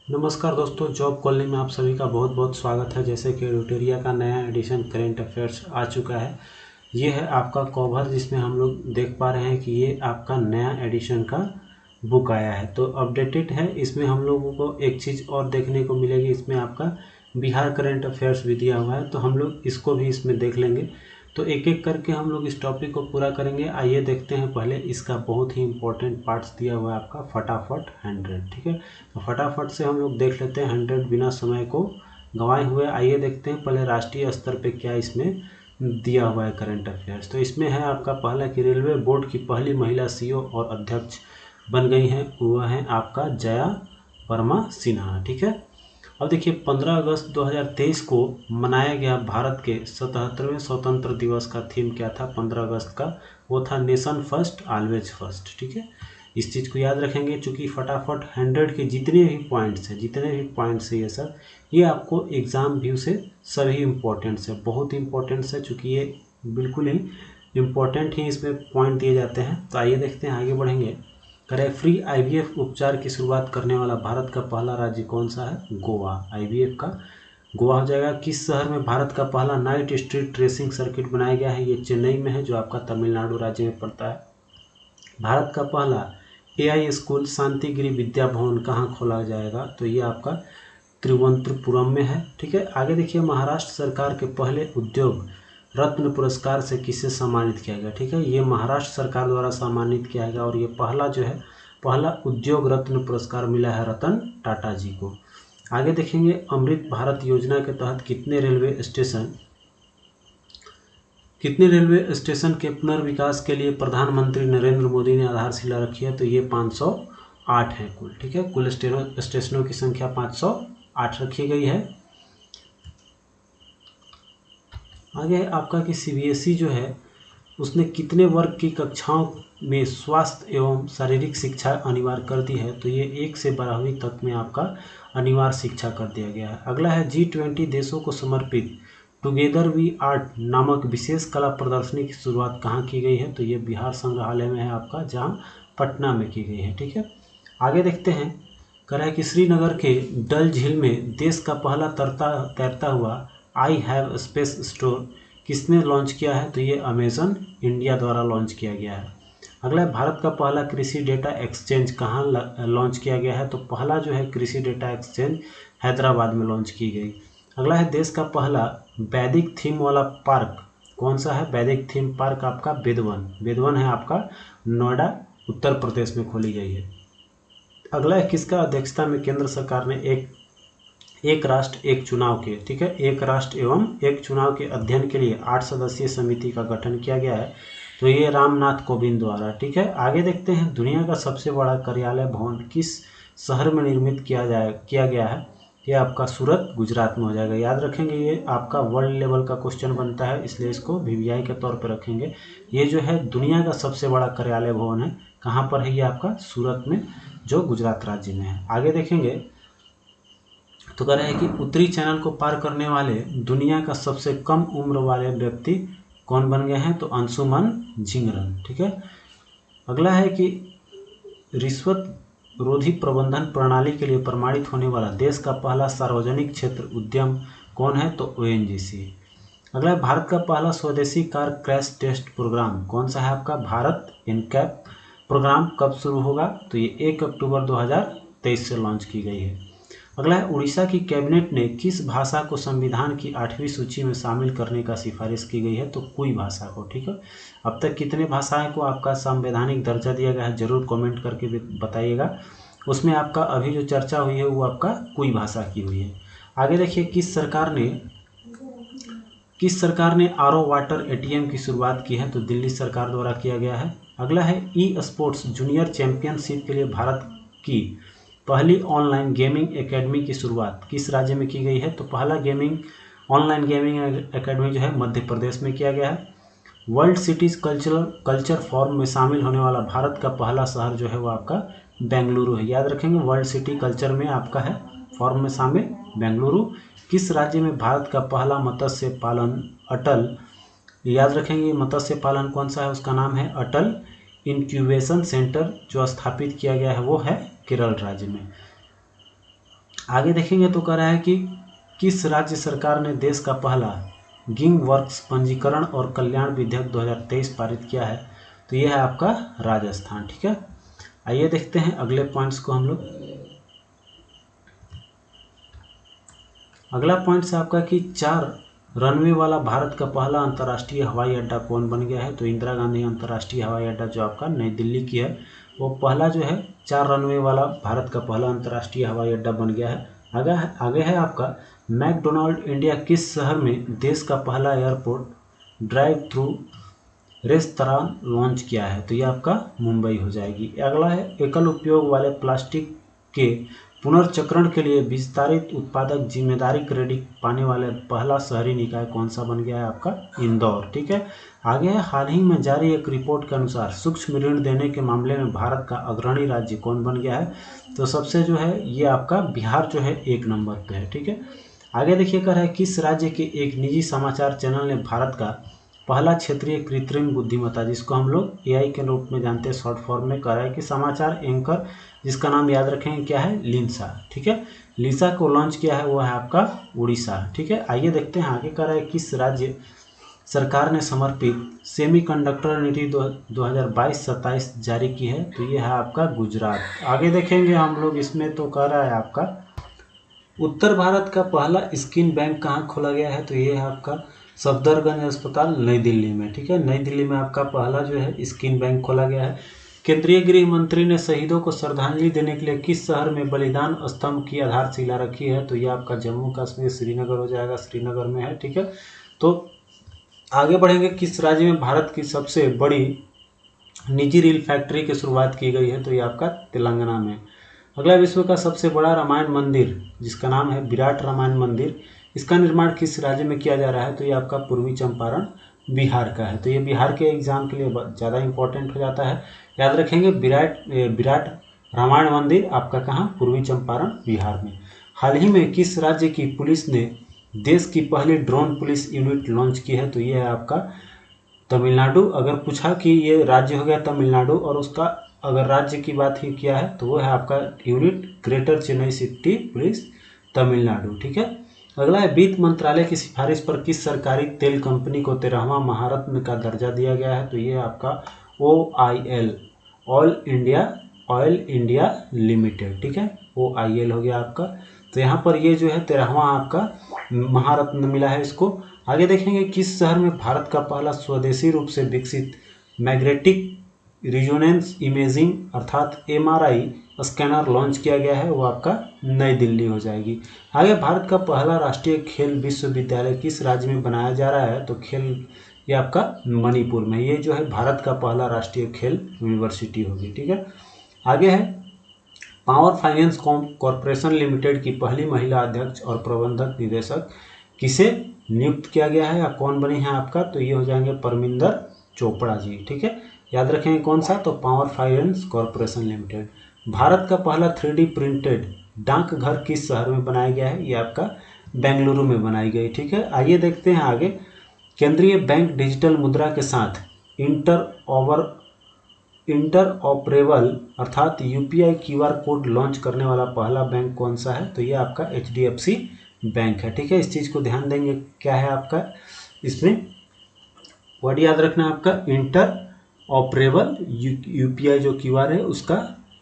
नमस्कार दोस्तों, job colony में आप सभी का बहुत बहुत स्वागत है। जैसे कि एडुटोरिया का नया एडिशन करेंट अफेयर्स आ चुका है। ये है आपका कवर, जिसमें हम लोग देख पा रहे हैं कि ये आपका नया एडिशन का बुक आया है, तो अपडेटेड है। इसमें हम लोगों को एक चीज़ और देखने को मिलेगी, इसमें आपका बिहार करेंट अफेयर्स भी दिया हुआ है, तो हम लोग इसको भी इसमें देख लेंगे। तो एक एक करके हम लोग इस टॉपिक को पूरा करेंगे। आइए देखते हैं पहले इसका बहुत ही इंपॉर्टेंट पार्ट्स दिया हुआ है आपका फटाफट 100, ठीक है। तो फटाफट से हम लोग देख लेते हैं 100 बिना समय को गंवाए हुए। आइए देखते हैं पहले राष्ट्रीय स्तर पे क्या इसमें दिया हुआ है करंट अफेयर्स। तो इसमें है आपका पहला कि रेलवे बोर्ड की पहली महिला सीईओ और अध्यक्ष बन गई हैं, वह है आपका जया वर्मा सिन्हा, ठीक है। अब देखिए 15 अगस्त 2023 को मनाया गया भारत के 77वें स्वतंत्र दिवस का थीम क्या था 15 अगस्त का? वो था नेशन फर्स्ट ऑलवेज फर्स्ट, ठीक है। इस चीज़ को याद रखेंगे, चूँकि फटाफट 100 के जितने भी पॉइंट्स है ये सब, ये आपको एग्ज़ाम व्यू से सभी इम्पोर्टेंट्स है, बहुत इंपॉर्टेंट्स है, चूँकि ये बिल्कुल ही इम्पोर्टेंट ही इसमें पॉइंट दिए जाते हैं। तो आइए देखते हैं, आगे बढ़ेंगे। करें फ्री आईवीएफ उपचार की शुरुआत करने वाला भारत का पहला राज्य कौन सा है? गोवा। आईवीएफ का गोवा हो जाएगा। किस शहर में भारत का पहला नाइट स्ट्रीट रेसिंग सर्किट बनाया गया है? ये चेन्नई में है, जो आपका तमिलनाडु राज्य में पड़ता है। भारत का पहला एआई स्कूल शांतिगिरी विद्या भवन कहाँ खोला जाएगा? तो ये आपका तिरुवनंतपुरम में है, ठीक है। आगे देखिए, महाराष्ट्र सरकार के पहले उद्योग रत्न पुरस्कार से किसे सम्मानित किया गया? ठीक है, ये महाराष्ट्र सरकार द्वारा सम्मानित किया गया, और ये पहला जो है पहला उद्योग रत्न पुरस्कार मिला है रतन टाटा जी को। आगे देखेंगे, अमृत भारत योजना के तहत कितने रेलवे स्टेशन के पुनर्विकास के लिए प्रधानमंत्री नरेंद्र मोदी ने आधारशिला रखी है? तो ये 508 है कुल, ठीक है। कुल स्टेशनों की संख्या 508 रखी गई है। आगे आपका कि सीबीएसई जो है उसने कितने वर्ग की कक्षाओं में स्वास्थ्य एवं शारीरिक शिक्षा अनिवार्य कर दी है? तो ये 1 से 12वीं तक में आपका अनिवार्य शिक्षा कर दिया गया है। अगला है G20 देशों को समर्पित टुगेदर वी आर्ट नामक विशेष कला प्रदर्शनी की शुरुआत कहाँ की गई है? तो ये बिहार संग्रहालय में है आपका, जहाँ पटना में की गई है, ठीक है। आगे देखते हैं, कह रहा है कि श्रीनगर के डल झील में देश का पहला तैरता हुआ आई हैव स्पेस स्टोर किसने लॉन्च किया है? तो ये अमेजन इंडिया द्वारा लॉन्च किया गया है। अगला है, भारत का पहला कृषि डेटा एक्सचेंज कहाँ लॉन्च किया गया है? तो पहला जो है कृषि डेटा एक्सचेंज हैदराबाद में लॉन्च की गई। अगला है, देश का पहला वैदिक थीम वाला पार्क कौन सा है? वैदिक थीम पार्क आपका वेदवन है आपका, नोएडा उत्तर प्रदेश में खोली गई है। अगला है, किसका अध्यक्षता में केंद्र सरकार ने एक राष्ट्र एक चुनाव के, ठीक है, एक राष्ट्र एवं एक चुनाव के अध्ययन के लिए 8 सदस्यीय समिति का गठन किया गया है? तो ये रामनाथ कोविंद द्वारा, ठीक है। आगे देखते हैं, दुनिया का सबसे बड़ा कार्यालय भवन किस शहर में निर्मित किया गया है? ये आपका सूरत गुजरात में हो जाएगा। याद रखेंगे, ये आपका वर्ल्ड लेवल का क्वेश्चन बनता है, इसलिए इसको वीवीआई के तौर पर रखेंगे। ये जो है दुनिया का सबसे बड़ा कार्यालय भवन है, कहाँ पर है? ये आपका सूरत में, जो गुजरात राज्य में है। आगे देखेंगे, तो कह रहे हैं कि उत्तरी चैनल को पार करने वाले दुनिया का सबसे कम उम्र वाले व्यक्ति कौन बन गए हैं? तो अंशुमन जिंगरन, ठीक है। अगला है कि रिश्वत रोधी प्रबंधन प्रणाली के लिए प्रमाणित होने वाला देश का पहला सार्वजनिक क्षेत्र उद्यम कौन है? तो ओएनजीसी। अगला है, भारत का पहला स्वदेशी कार क्रैश टेस्ट प्रोग्राम कौन सा है आपका? भारत इनकैप प्रोग्राम कब शुरू होगा? तो ये 1 अक्टूबर 2023 से लॉन्च की गई है। अगला है, उड़ीसा की कैबिनेट ने किस भाषा को संविधान की 8वीं सूची में शामिल करने का सिफारिश की गई है? तो कोई भाषा को, ठीक है। अब तक कितने भाषाएं को आपका संवैधानिक दर्जा दिया गया है, जरूर कमेंट करके बताइएगा। उसमें आपका अभी जो चर्चा हुई है वो आपका कोई भाषा की हुई है। आगे देखिए, किस सरकार ने आरओ वाटर एटीएम की शुरुआत की है? तो दिल्ली सरकार द्वारा किया गया है। अगला है, ई स्पोर्ट्स जूनियर चैंपियनशिप के लिए भारत की पहली ऑनलाइन गेमिंग एकेडमी की शुरुआत किस राज्य में की गई है? तो पहला ऑनलाइन गेमिंग एकेडमी जो है मध्य प्रदेश में किया गया है। वर्ल्ड सिटीज कल्चर फॉरम में शामिल होने वाला भारत का पहला शहर जो है वो आपका बेंगलुरु है। याद रखेंगे, वर्ल्ड सिटी कल्चर में आपका है फॉरम में शामिल बेंगलुरु। किस राज्य में भारत का पहला मत्स्य पालन अटल, याद रखेंगे मत्स्य पालन कौन सा है? उसका नाम है अटल इंक्यूबेशन सेंटर, जो स्थापित किया गया है वो है केरल राज्य में। आगे देखेंगे तो कह रहा है कि किस राज्य सरकार ने देश का पहला गिग वर्क्स पंजीकरण और कल्याण विधेयक 2023 पारित किया है? तो यह है आपका राजस्थान। ठीक है, आइए देखते हैं अगले पॉइंट्स को हम लोग। अगला पॉइंट्स है आपका कि 4 रनवे वाला भारत का पहला अंतर्राष्ट्रीय हवाई अड्डा कौन बन गया है? तो इंदिरा गांधी अंतर्राष्ट्रीय हवाई अड्डा जो आपका नई दिल्ली की है, वो पहला जो है 4 रनवे वाला भारत का पहला अंतर्राष्ट्रीय हवाई अड्डा बन गया है। आगे है आपका मैकडोनाल्ड इंडिया किस शहर में देश का पहला airport drive through restaurant launch किया है? तो ये आपका मुंबई हो जाएगी। अगला है एकल उपयोग वाले प्लास्टिक के पुनर्चक्रण के लिए विस्तारित उत्पादक जिम्मेदारी क्रेडिट पाने वाले पहला शहरी निकाय कौन सा बन गया है? आपका इंदौर। ठीक है, आगे है हाल ही में जारी एक रिपोर्ट के अनुसार सूक्ष्म ऋण देने के मामले में भारत का अग्रणी राज्य कौन बन गया है? तो सबसे जो है ये आपका बिहार जो है 1 नंबर पे है। ठीक है, आगे देखिए कह रहा है किस राज्य के एक निजी समाचार चैनल ने भारत का पहला क्षेत्रीय कृत्रिम बुद्धिमत्ता, जिसको हम लोग एआई के रूप में जानते हैं शॉर्ट फॉर्म में, कह रहा है कि समाचार एंकर जिसका नाम याद रखेंगे क्या है? लिंसा। ठीक है, लिंसा को लॉन्च किया है वो है आपका उड़ीसा। ठीक है, आइए देखते हैं आगे कह रहा है किस राज्य सरकार ने समर्पित सेमीकंडक्टर नीति 2022-27 जारी की है? तो ये है आपका गुजरात। आगे देखेंगे हम लोग इसमें तो कह रहा है आपका उत्तर भारत का पहला स्किन बैंक कहाँ खोला गया है? तो ये है आपका सफदरगंज अस्पताल नई दिल्ली में। ठीक है, नई दिल्ली में आपका पहला जो है स्किन बैंक खोला गया है। केंद्रीय गृह मंत्री ने शहीदों को श्रद्धांजलि देने के लिए किस शहर में बलिदान स्तंभ की आधारशिला रखी है? तो ये आपका जम्मू कश्मीर श्रीनगर हो जाएगा, श्रीनगर में है। ठीक है, तो आगे बढ़ेंगे किस राज्य में भारत की सबसे बड़ी निजी रेल फैक्ट्री की शुरुआत की गई है? तो ये आपका तेलंगाना में। अगला विश्व का सबसे बड़ा रामायण मंदिर जिसका नाम है विराट रामायण मंदिर, इसका निर्माण किस राज्य में किया जा रहा है? तो ये आपका पूर्वी चंपारण बिहार का है। तो ये बिहार के एग्जाम के लिए ज़्यादा इंपॉर्टेंट हो जाता है, याद रखेंगे। विराट रामायण मंदिर आपका कहाँ? पूर्वी चंपारण बिहार में। हाल ही में किस राज्य की पुलिस ने देश की पहली ड्रोन पुलिस यूनिट लॉन्च की है? तो ये है आपका तमिलनाडु। अगर पूछा कि ये राज्य हो गया तमिलनाडु और उसका अगर राज्य की बात ही किया है तो वो है आपका unit greater Chennai city police Tamil Nadu. ठीक है, अगला है वित्त मंत्रालय की सिफारिश पर किस सरकारी तेल कंपनी को 13वां महारत्न का दर्जा दिया गया है? तो ये आपका OIL ऑयल इंडिया लिमिटेड। ठीक है, OIL हो गया आपका। तो यहाँ पर ये जो है 13वां आपका महारत्न मिला है इसको। आगे देखेंगे किस शहर में भारत का पहला स्वदेशी रूप से विकसित मैग्नेटिक रिजोनेंस इमेजिंग अर्थात MRI स्कैनर लॉन्च किया गया है? वो आपका नई दिल्ली हो जाएगी। आगे भारत का पहला राष्ट्रीय खेल विश्वविद्यालय किस राज्य में बनाया जा रहा है? तो खेल ये आपका मणिपुर में। ये जो है भारत का पहला राष्ट्रीय खेल यूनिवर्सिटी होगी। ठीक है, आगे है पावर फाइनेंस कॉरपोरेशन लिमिटेड की पहली महिला अध्यक्ष और प्रबंधक निदेशक किसे नियुक्त किया गया है या कौन बनी है आपका? तो ये हो जाएंगे परमिंदर चोपड़ा जी। ठीक है, याद रखेंगे कौन सा? तो power finance corporation limited. Bharat का पहला 3D प्रिंटेड डाकघर किस शहर में बनाया गया है? ये आपका बेंगलुरु में बनाई गई। ठीक है, आइए देखते हैं आगे। केंद्रीय बैंक डिजिटल मुद्रा के साथ इंटरऑपरेबल अर्थात UPI QR कोड लॉन्च करने वाला पहला बैंक कौन सा है? तो ये आपका HDFC बैंक है। ठीक है, इस चीज़ को ध्यान देंगे। क्या है आपका इसमें वर्ड याद रखना है आपका इंटरऑपरेबल UPI जो QR है उसका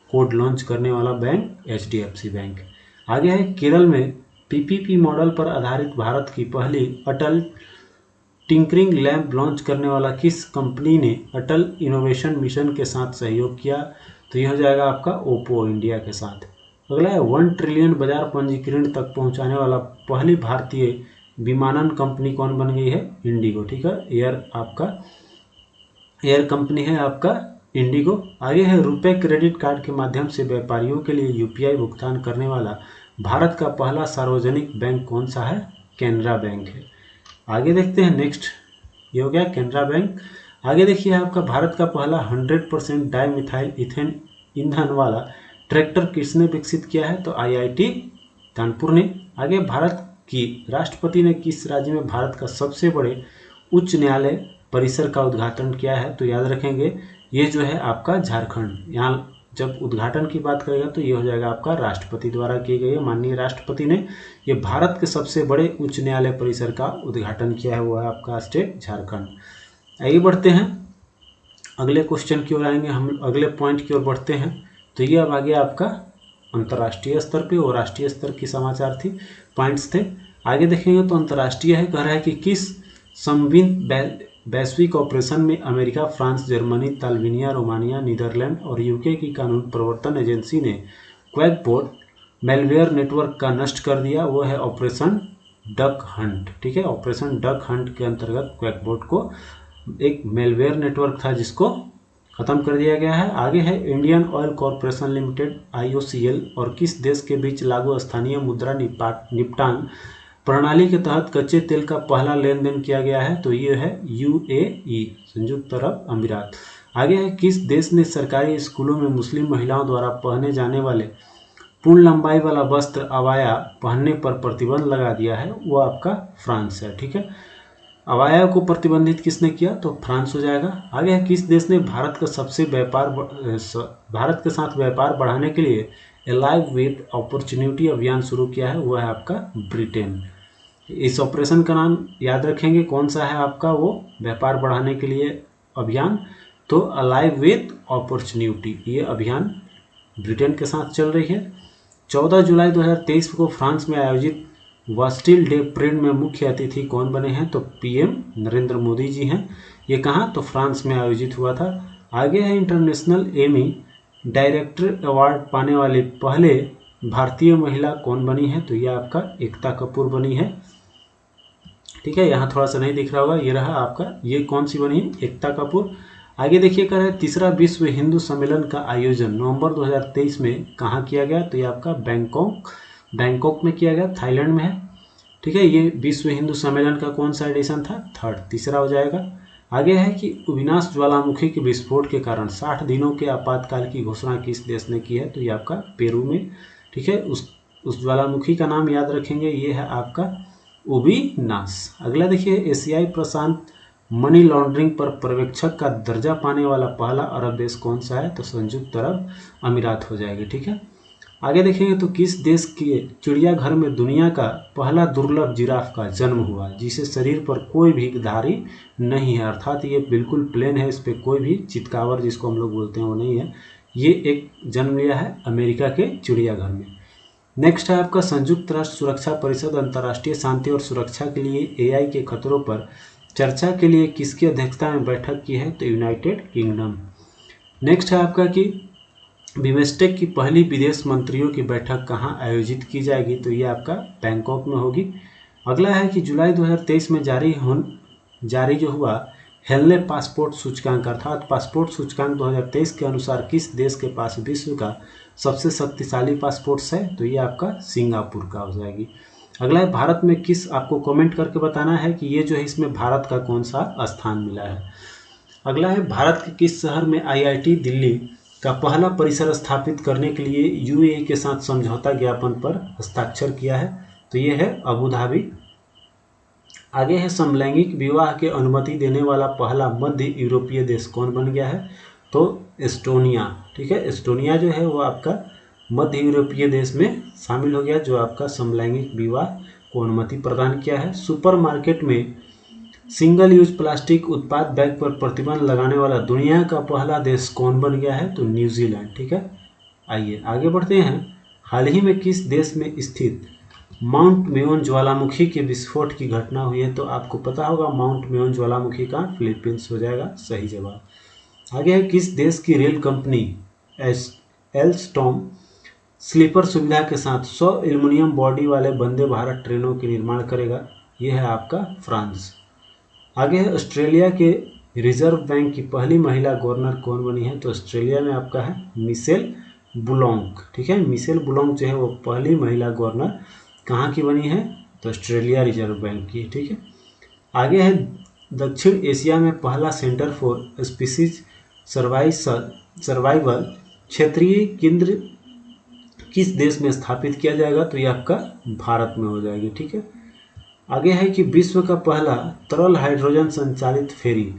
कोड लॉन्च करने वाला बैंक HDFC बैंक। आगे है केरल में PPP मॉडल पर आधारित भारत की पहली अटल टिंकरिंग लैब लॉन्च करने वाला किस कंपनी ने अटल इनोवेशन मिशन के साथ सहयोग किया? तो यह हो जाएगा आपका ओप्पो इंडिया के साथ। अगला है 1 ट्रिलियन बाजार पंजीकरण तक पहुंचाने वाला पहली भारतीय विमानन कंपनी कौन बन गई है? इंडिगो। ठीक है, एयर कंपनी है आपका इंडिगो। आगे है रुपए क्रेडिट कार्ड के माध्यम से व्यापारियों के लिए UPI भुगतान करने वाला भारत का पहला सार्वजनिक बैंक कौन सा है? कैनरा बैंक है। आगे देखते हैं नेक्स्ट, ये हो गया कैनरा बैंक। आगे देखिए आपका भारत का पहला 100% डाईमिथाइल इथेन ईंधन वाला ट्रैक्टर किसने विकसित किया है? तो IIT कानपुर ने। आगे भारत की राष्ट्रपति ने किस राज्य में भारत का सबसे बड़े उच्च न्यायालय परिसर का उद्घाटन किया है? तो याद रखेंगे ये जो है आपका झारखंड। यहाँ जब उद्घाटन की बात करेगा तो ये हो जाएगा आपका राष्ट्रपति द्वारा की गई है। माननीय राष्ट्रपति ने ये भारत के सबसे बड़े उच्च न्यायालय परिसर का उद्घाटन किया है, वो है आपका स्टेट झारखंड। आइए बढ़ते हैं अगले क्वेश्चन की ओर, आएंगे हम अगले पॉइंट की ओर बढ़ते हैं। तो ये अब आ गया आपका अंतर्राष्ट्रीय स्तर पे और राष्ट्रीय स्तर की समाचार थी, पॉइंट्स थे। आगे देखेंगे तो अंतर्राष्ट्रीय है, कह रहा है कि किस संविंत वैश्विक ऑपरेशन में अमेरिका, फ्रांस, जर्मनी, ताल्वेनिया, रोमानिया, नीदरलैंड और यूके की कानून प्रवर्तन एजेंसी ने क्वैकबोट मेलवेयर नेटवर्क का नष्ट कर दिया, वो है ऑपरेशन डक हंट। ठीक है, ऑपरेशन डक हंट के अंतर्गत क्वैकबोट को एक मेलवेयर नेटवर्क था जिसको खत्म कर दिया गया है। आगे है Indian oil corporation limited IOCL और किस देश के बीच लागू स्थानीय मुद्रा निपटान प्रणाली के तहत कच्चे तेल का पहला लेन देन किया गया है, तो ये है UAE, संयुक्त अरब अमीरात। आगे है किस देश ने सरकारी स्कूलों में मुस्लिम महिलाओं द्वारा पहने जाने वाले पूर्ण लंबाई वाला वस्त्र अबाया पहनने पर प्रतिबंध लगा दिया है, वो आपका फ्रांस है। ठीक है, अबाया को प्रतिबंधित किसने किया, तो फ्रांस हो जाएगा। आगे है किस देश ने भारत के साथ व्यापार बढ़ाने के लिए अलाइव विद अपॉर्चुनिटी अभियान शुरू किया है, वो है आपका ब्रिटेन। इस ऑपरेशन का नाम याद रखेंगे, कौन सा है आपका, वो व्यापार बढ़ाने के लिए अभियान, तो अलाइव विद अपॉर्चुनिटी, ये अभियान ब्रिटेन के साथ चल रही है। 14 जुलाई 2023 को फ्रांस में आयोजित वास्टिल डे परेड में मुख्य अतिथि कौन बने हैं, तो PM नरेंद्र मोदी जी हैं। ये कहाँ, तो फ्रांस में आयोजित हुआ था। आगे है इंटरनेशनल एमी डायरेक्टर अवार्ड पाने वाली पहले भारतीय महिला कौन बनी है, तो ये आपका एकता कपूर बनी है। ठीक है, यहाँ थोड़ा सा नहीं दिख रहा होगा, ये रहा आपका, ये कौन सी बनी है, एकता कपूर। आगे देखिए कर है तीसरा विश्व हिंदू सम्मेलन का आयोजन नवंबर 2023 में कहाँ किया गया, तो ये आपका बैंकॉक में किया गया, थाईलैंड में है। ठीक है, ये विश्व हिंदू सम्मेलन का कौन सा एडिशन था, थर्ड, तीसरा हो जाएगा। आगे है कि विनाश ज्वालामुखी के विस्फोट के कारण 60 दिनों के आपातकाल की घोषणा किस देश ने की है, तो ये आपका पेरू में। ठीक है, उस ज्वालामुखी का नाम याद रखेंगे, ये है आपका उबिनास। अगला देखिए एशियाई प्रशांत मनी लॉन्ड्रिंग पर पर्यवेक्षक का दर्जा पाने वाला पहला अरब देश कौन सा है, तो संयुक्त अरब अमीरात हो जाएगी। ठीक है, आगे देखेंगे तो किस देश के चिड़ियाघर में दुनिया का पहला दुर्लभ जिराफ का जन्म हुआ जिसे शरीर पर कोई भी धारी नहीं है, अर्थात ये बिल्कुल प्लेन है, इस पर कोई भी चितकावर जिसको हम लोग बोलते हैं वो नहीं है। ये एक जन्म लिया है अमेरिका के चिड़ियाघर में। नेक्स्ट है आपका संयुक्त राष्ट्र सुरक्षा परिषद अंतर्राष्ट्रीय शांति और सुरक्षा के लिए AI के खतरों पर चर्चा के लिए किसकी अध्यक्षता में बैठक की है, तो यूनाइटेड किंगडम। नेक्स्ट है आपका कि बिमस्टेक की पहली विदेश मंत्रियों की बैठक कहाँ आयोजित की जाएगी, तो ये आपका बैंकॉक में होगी। अगला है कि जुलाई 2023 में जारी जो हुआ हेनले पासपोर्ट सूचकांक अर्थात पासपोर्ट सूचकांक 2023 के अनुसार किस देश के पास विश्व का सबसे शक्तिशाली पासपोर्ट्स है, तो ये आपका सिंगापुर का हो जाएगी। अगला है भारत में किस, आपको कमेंट करके बताना है कि ये जो है इसमें भारत का कौन सा स्थान मिला है। अगला है भारत के किस शहर में IIT दिल्ली का पहला परिसर स्थापित करने के लिए UAE के साथ समझौता ज्ञापन पर हस्ताक्षर किया है, तो ये है अबू धाबी। आगे है समलैंगिक विवाह के अनुमति देने वाला पहला मध्य यूरोपीय देश कौन बन गया है, तो एस्टोनिया। ठीक है, एस्टोनिया जो है वो आपका मध्य यूरोपीय देश में शामिल हो गया जो आपका समलैंगिक विवाह को अनुमति प्रदान किया है। सुपरमार्केट में सिंगल यूज प्लास्टिक उत्पाद बैग पर प्रतिबंध लगाने वाला दुनिया का पहला देश कौन बन गया है, तो न्यूजीलैंड। ठीक है, आइए आगे बढ़ते हैं। हाल ही में किस देश में स्थित माउंट मेयोन ज्वालामुखी के विस्फोट की घटना हुई है, तो आपको पता होगा माउंट मेयोन ज्वालामुखी का फिलीपींस हो जाएगा सही जवाब। आगे है किस देश की रेल कंपनी एल्स्टॉम स्लीपर सुविधा के साथ 100 एल्युमिनियम बॉडी वाले वंदे भारत ट्रेनों के निर्माण करेगा, यह है आपका फ्रांस। आगे है ऑस्ट्रेलिया के रिजर्व बैंक की पहली महिला गवर्नर कौन बनी है, तो ऑस्ट्रेलिया में आपका है मिशेल बुलोंग। ठीक है, मिशेल बुलोंग जो है वो पहली महिला गवर्नर कहाँ की बनी है, तो ऑस्ट्रेलिया रिजर्व बैंक की। ठीक है, आगे है दक्षिण एशिया में पहला सेंटर फॉर स्पीसीज सर्वाइवल क्षेत्रीय केंद्र किस देश में स्थापित किया जाएगा, तो ये आपका भारत में हो जाएगी। ठीक है, आगे है कि विश्व का पहला तरल हाइड्रोजन संचालित फेरी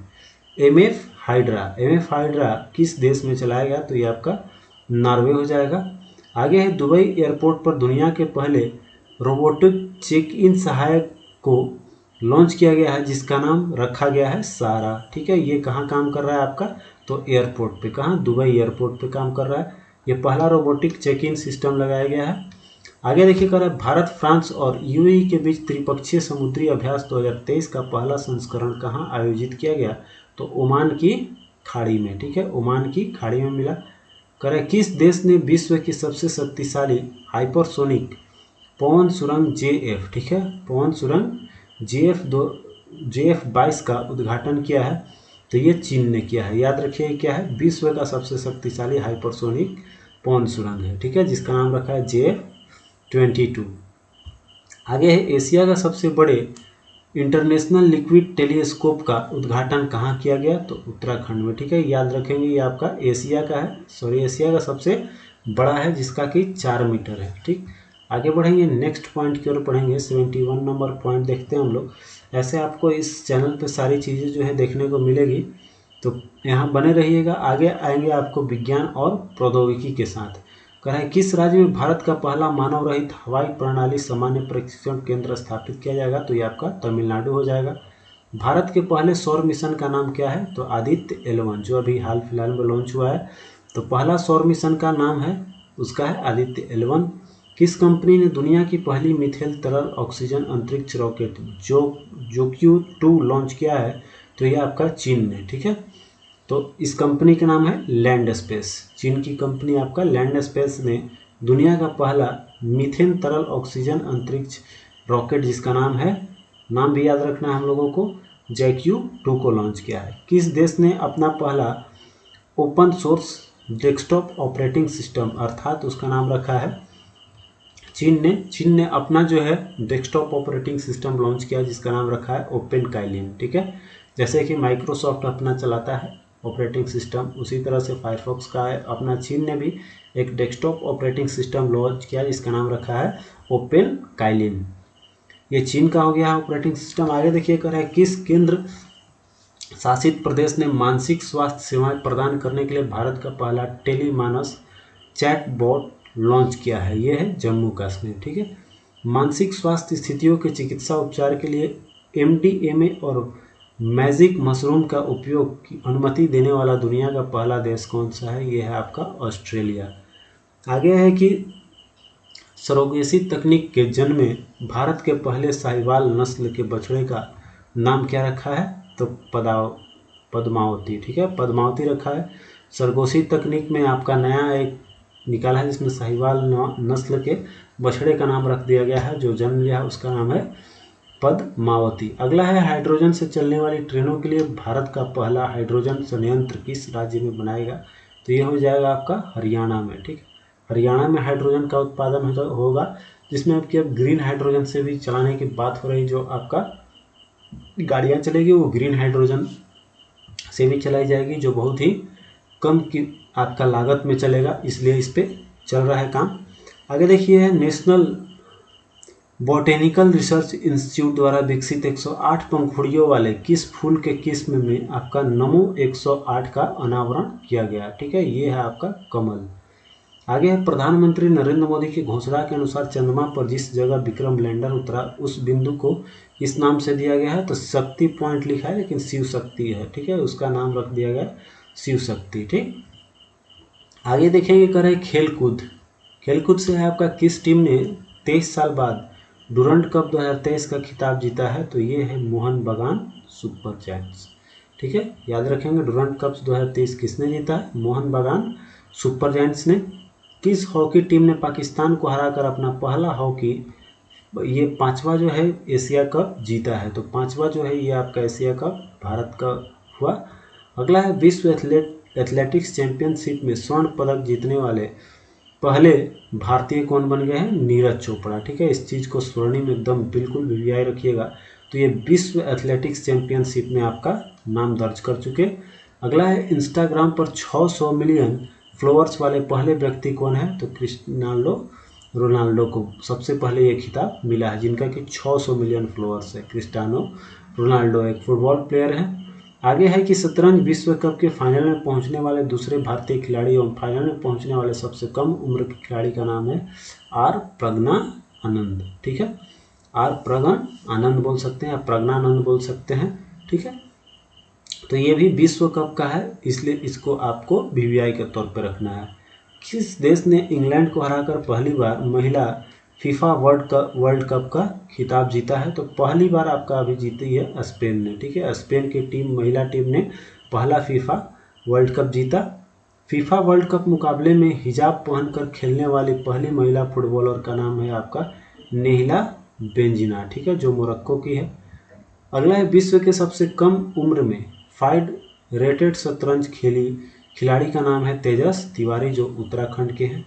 MF हाइड्रा किस देश में चलाया गया, तो ये आपका नॉर्वे हो जाएगा। आगे है दुबई एयरपोर्ट पर दुनिया के पहले रोबोटिक चेक इन सहायक को लॉन्च किया गया है, जिसका नाम रखा गया है सारा। ठीक है, ये कहाँ काम कर रहा है आपका, तो एयरपोर्ट पे, कहाँ, दुबई एयरपोर्ट पे काम कर रहा है। ये पहला रोबोटिक चेक इन सिस्टम लगाया गया है। आगे देखिए कर भारत, फ्रांस और यूएई के बीच त्रिपक्षीय समुद्री अभ्यास 2023 का पहला संस्करण कहाँ आयोजित किया गया, तो ओमान की खाड़ी में। ठीक है, ओमान की खाड़ी में मिला। करे किस देश ने विश्व की सबसे शक्तिशाली हाइपरसोनिक पवन सुरंग JF, ठीक है, पवन सुरंग JF-22 का उद्घाटन किया है, तो ये चीन ने किया है। याद रखिए क्या है, विश्व का सबसे शक्तिशाली हाइपरसोनिक पवन सुरंग है। ठीक है, जिसका नाम रखा है JF-22। आगे है एशिया का सबसे बड़े इंटरनेशनल लिक्विड टेलीस्कोप का उद्घाटन कहाँ किया गया, तो उत्तराखंड में। ठीक है, याद रखेंगे ये आपका एशिया का है, एशिया का सबसे बड़ा है, जिसका कि 4 मीटर है। ठीक, आगे बढ़ेंगे नेक्स्ट पॉइंट की ओर पढ़ेंगे। 71 नंबर पॉइंट देखते हैं हम लोग। ऐसे आपको इस चैनल पे सारी चीज़ें जो है देखने को मिलेगी, तो यहाँ बने रहिएगा। आगे आएंगे आपको विज्ञान और प्रौद्योगिकी के साथ। कह रहा है किस राज्य में भारत का पहला मानव रहित हवाई प्रणाली सामान्य प्रशिक्षण केंद्र स्थापित किया जाएगा, तो ये आपका तमिलनाडु हो जाएगा। भारत के पहले सौर मिशन का नाम क्या है, तो आदित्य L1, जो अभी हाल फिलहाल में लॉन्च हुआ है। तो पहला सौर मिशन का नाम है, उसका है आदित्य L1। किस कंपनी ने दुनिया की पहली मिथेल तरल ऑक्सीजन अंतरिक्ष रॉकेट जोक्यू-2 लॉन्च किया है, तो यह आपका चीन ने। ठीक है, तो इस कंपनी का नाम है लैंड स्पेस। चीन की कंपनी आपका लैंड स्पेस ने दुनिया का पहला मीथेन तरल ऑक्सीजन अंतरिक्ष रॉकेट, जिसका नाम है, नाम भी याद रखना है हम लोगों को, JQ-2 को लॉन्च किया है। किस देश ने अपना पहला open source desktop operating system, अर्थात उसका नाम रखा है चीन ने अपना जो है डेस्कटॉप ऑपरेटिंग सिस्टम लॉन्च किया, जिसका नाम रखा है ओपन काइलिन। ठीक है, जैसे कि माइक्रोसॉफ्ट अपना चलाता है ऑपरेटिंग सिस्टम, उसी तरह से फायरफॉक्स का है अपना, चीन ने भी एक डेस्कटॉप ऑपरेटिंग सिस्टम लॉन्च किया, जिसका नाम रखा है ओपन काइलिन। ये चीन का हो गया ऑपरेटिंग सिस्टम। आगे देखिए कर है किस केंद्र शासित प्रदेश ने मानसिक स्वास्थ्य सेवाएं प्रदान करने के लिए भारत का पहला टेलीमानस चैटबॉट लॉन्च किया है, ये है जम्मू कश्मीर। ठीक है, मानसिक स्वास्थ्य स्थितियों के चिकित्सा उपचार के लिए MDMA और मैजिक मशरूम का उपयोग की अनुमति देने वाला दुनिया का पहला देश कौन सा है, ये है आपका ऑस्ट्रेलिया। आगे है कि सरोगेसी तकनीक के जन्म में भारत के पहले साहिवाल नस्ल के बछड़े का नाम क्या रखा है, तो पद्मावती। ठीक है, पद्मावती रखा है। सरोगेसी तकनीक में आपका नया एक निकाला है, जिसमें साहिवाल नस्ल के बछड़े का नाम रख दिया गया है, जो जन्म लिया है उसका नाम है पद्मावती। अगला है हाइड्रोजन से चलने वाली ट्रेनों के लिए भारत का पहला हाइड्रोजन संयंत्र किस राज्य में बनाएगा, तो ये हो जाएगा आपका हरियाणा में। ठीक, हरियाणा में हाइड्रोजन का उत्पादन होगा, जिसमें आपकी अब ग्रीन हाइड्रोजन से भी चलाने की बात हो रही। जो आपका गाड़ियाँ चलेगी वो ग्रीन हाइड्रोजन से भी चलाई जाएगी, जो बहुत ही कम की आपका लागत में चलेगा, इसलिए इस पर चल रहा है काम। आगे देखिए नेशनल बॉटेनिकल रिसर्च इंस्टीट्यूट द्वारा विकसित 108 पंखुड़ियों वाले किस फूल के किस्म में आपका नमो 108 का अनावरण किया गया। ठीक है, ये है आपका कमल। आगे है प्रधानमंत्री नरेंद्र मोदी की घोषणा के अनुसार चंद्रमा पर जिस जगह विक्रम लैंडर उतरा उस बिंदु को इस नाम से दिया गया है, तो शक्ति पॉइंट लिखा है लेकिन शिव शक्ति है। ठीक है, उसका नाम रख दिया गया शिव शक्ति। ठीक, आगे देखेंगे कर है खेलकूद से है आपका किस टीम ने 23 साल बाद डुरंड कप 2023 का खिताब जीता है, तो ये है मोहन बगान सुपर जायंट्स। ठीक है, याद रखेंगे डुरंड कप 2023 किसने जीता है, मोहन बगान सुपर जायंट्स ने। किस हॉकी टीम ने पाकिस्तान को हराकर अपना पहला हॉकी, ये 5वां जो है एशिया कप जीता है, तो 5वां जो है ये आपका एशिया कप भारत का हुआ। अगला है विश्व एथलेटिक्स चैंपियनशिप में स्वर्ण पदक जीतने वाले पहले भारतीय कौन बन गए हैं, नीरज चोपड़ा। ठीक है, इस चीज़ को स्वर्णिम एकदम बिल्कुल भिवियाई रखिएगा। तो ये विश्व एथलेटिक्स चैंपियनशिप में आपका नाम दर्ज कर चुके। अगला है इंस्टाग्राम पर 600 मिलियन फॉलोअर्स वाले पहले व्यक्ति कौन है, तो क्रिस्टियानो रोनाल्डो को सबसे पहले ये खिताब मिला है, जिनका कि 600 मिलियन फॉलोअर्स है। क्रिस्टियानो रोनाल्डो एक फुटबॉल प्लेयर है। आगे है कि शतरंज विश्व कप के फाइनल में पहुंचने वाले दूसरे भारतीय खिलाड़ी एवं फाइनल में पहुंचने वाले सबसे कम उम्र के खिलाड़ी का नाम है आर प्रज्ञानंद। ठीक है, आर प्रज्ञानंद बोल सकते हैं या प्रज्ञानंद बोल सकते हैं। ठीक है, तो ये भी विश्व कप का है, इसलिए इसको आपको वीवीआई के तौर पर रखना है। किस देश ने इंग्लैंड को हराकर पहली बार महिला फीफा वर्ल्ड कप का खिताब जीता है? तो पहली बार आपका अभी जीती है स्पेन ने। ठीक है, स्पेन की टीम, महिला टीम ने पहला फीफा वर्ल्ड कप जीता। फीफा वर्ल्ड कप मुकाबले में हिजाब पहनकर खेलने वाली पहली महिला फुटबॉलर का नाम है आपका नेहिला बेंजीना। ठीक है, जो मोरक्को की है। अगला है विश्व के सबसे कम उम्र में 5 रेटेड शतरंज खिलाड़ी का नाम है तेजस तिवारी, जो उत्तराखंड के हैं।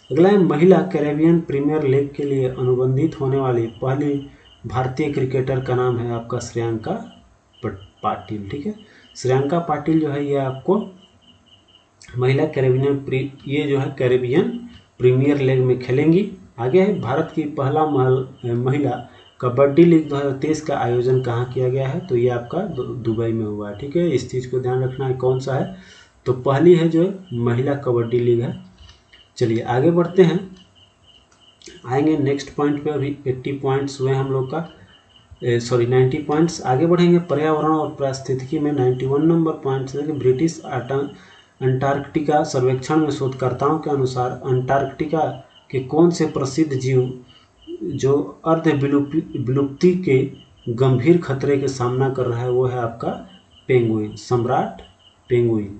अगला है महिला कैरेबियन प्रीमियर लीग के लिए अनुबंधित होने वाली पहली भारतीय क्रिकेटर का नाम है आपका श्रेयांका पाटिल। ठीक है, श्रेयांका पाटिल जो है ये आपको महिला कैरेबियन प्रीमियर लीग में खेलेंगी। आगे है भारत की पहला महिला कबड्डी लीग 2023 का आयोजन कहाँ किया गया है? तो ये आपका दुबई में हुआ है। ठीक है, इस चीज़ को ध्यान रखना है कौन सा है। तो पहली है जो महिला कबड्डी लीग है। चलिए आगे बढ़ते हैं, आएंगे नेक्स्ट पॉइंट पे। अभी 80 पॉइंट्स हुए हम लोग का, 90 पॉइंट्स। आगे बढ़ेंगे पर्यावरण और पारिस्थितिकी में 91 नंबर पॉइंट्स है कि ब्रिटिश अंटार्कटिका सर्वेक्षण में शोधकर्ताओं के अनुसार अंटार्कटिका के कौन से प्रसिद्ध जीव जो अर्ध विलुप्ति के गंभीर खतरे के सामना कर रहा है वो है आपका पेंगुइन, सम्राट पेंगुइन।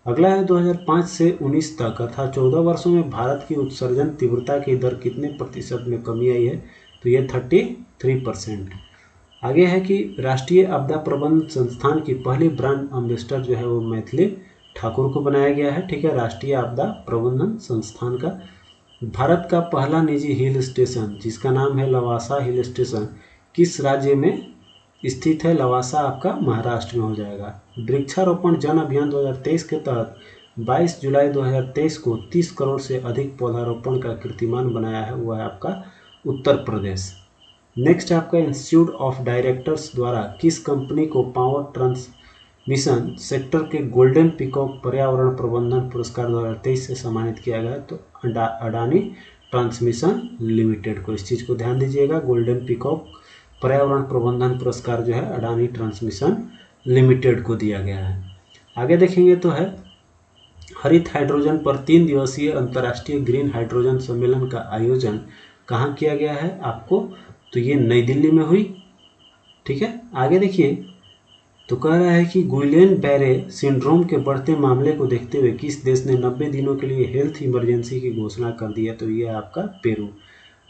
अगला है 2005 से 19 तक अर्थात 14 वर्षों में भारत की उत्सर्जन तीव्रता की दर कितने प्रतिशत में कमी आई है? तो ये 33%। आगे है कि राष्ट्रीय आपदा प्रबंधन संस्थान की पहली ब्रांड एम्बेसडर जो है वो मैथिली ठाकुर को बनाया गया है। ठीक है, राष्ट्रीय आपदा प्रबंधन संस्थान का। भारत का पहला निजी हिल स्टेशन जिसका नाम है लवासा हिल स्टेशन किस राज्य में स्थित है? लवासा आपका महाराष्ट्र में हो जाएगा। वृक्षारोपण जन अभियान 2023 के तहत 22 जुलाई 2023 को 30 करोड़ से अधिक पौधारोपण का कीर्तिमान बनाया है, वो है आपका उत्तर प्रदेश। नेक्स्ट आपका इंस्टीट्यूट ऑफ डायरेक्टर्स द्वारा किस कंपनी को पावर ट्रांसमिशन सेक्टर के गोल्डन पीकॉक पर्यावरण प्रबंधन पुरस्कार 2023 से सम्मानित किया गया? तो अडानी ट्रांसमिशन लिमिटेड को। इस चीज़ को ध्यान दीजिएगा, गोल्डन पीकॉक पर्यावरण प्रबंधन पुरस्कार जो है अडानी ट्रांसमिशन लिमिटेड को दिया गया है। आगे देखेंगे तो है हरित हाइड्रोजन पर 3 दिवसीय अंतर्राष्ट्रीय ग्रीन हाइड्रोजन सम्मेलन का आयोजन कहाँ किया गया है आपको? तो ये नई दिल्ली में हुई। ठीक है, आगे देखिए तो कह रहा है कि गुइलेन बैरे सिंड्रोम के बढ़ते मामले को देखते हुए किस देश ने 90 दिनों के लिए हेल्थ इमरजेंसी की घोषणा कर दी है? तो ये आपका पेरू।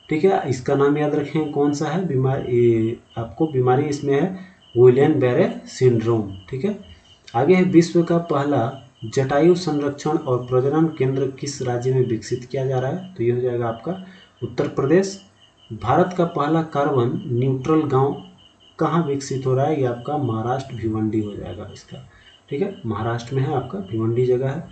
ठीक है, इसका नाम याद रखें कौन सा है बीमारी, आपको बीमारी इसमें है गुइलेन बैरे सिंड्रोम। ठीक है, आगे है विश्व का पहला जटायु संरक्षण और प्रजनन केंद्र किस राज्य में विकसित किया जा रहा है? तो ये हो जाएगा आपका उत्तर प्रदेश। भारत का पहला कार्बन न्यूट्रल गांव कहाँ विकसित हो रहा है? ये आपका महाराष्ट्र भिवंडी हो जाएगा इसका। ठीक है, महाराष्ट्र में है आपका भिवंडी जगह है।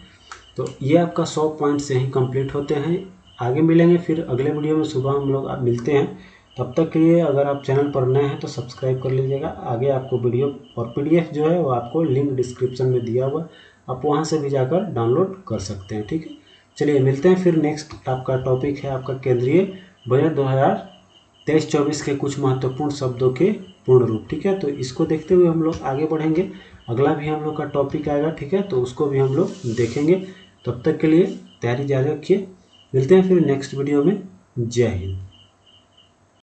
तो ये आपका 100 पॉइंट से ही कंप्लीट होते हैं। आगे मिलेंगे फिर अगले वीडियो में, सुबह हम लोग मिलते हैं। तब तक के लिए अगर आप चैनल पर नए हैं तो सब्सक्राइब कर लीजिएगा। आगे आपको वीडियो और PDF जो है वो आपको लिंक डिस्क्रिप्शन में दिया हुआ, आप वहाँ से भी जाकर डाउनलोड कर सकते हैं। ठीक है, चलिए मिलते हैं फिर। नेक्स्ट आपका टॉपिक है आपका केंद्रीय बजट 2023-24 के कुछ महत्वपूर्ण शब्दों के पूर्ण रूप। ठीक है, तो इसको देखते हुए हम लोग आगे बढ़ेंगे। अगला भी हम लोग का टॉपिक आएगा, ठीक है, तो उसको भी हम लोग देखेंगे। तब तक के लिए तैयारी जारी रखिए। मिलते हैं फिर नेक्स्ट वीडियो में। जय हिंद।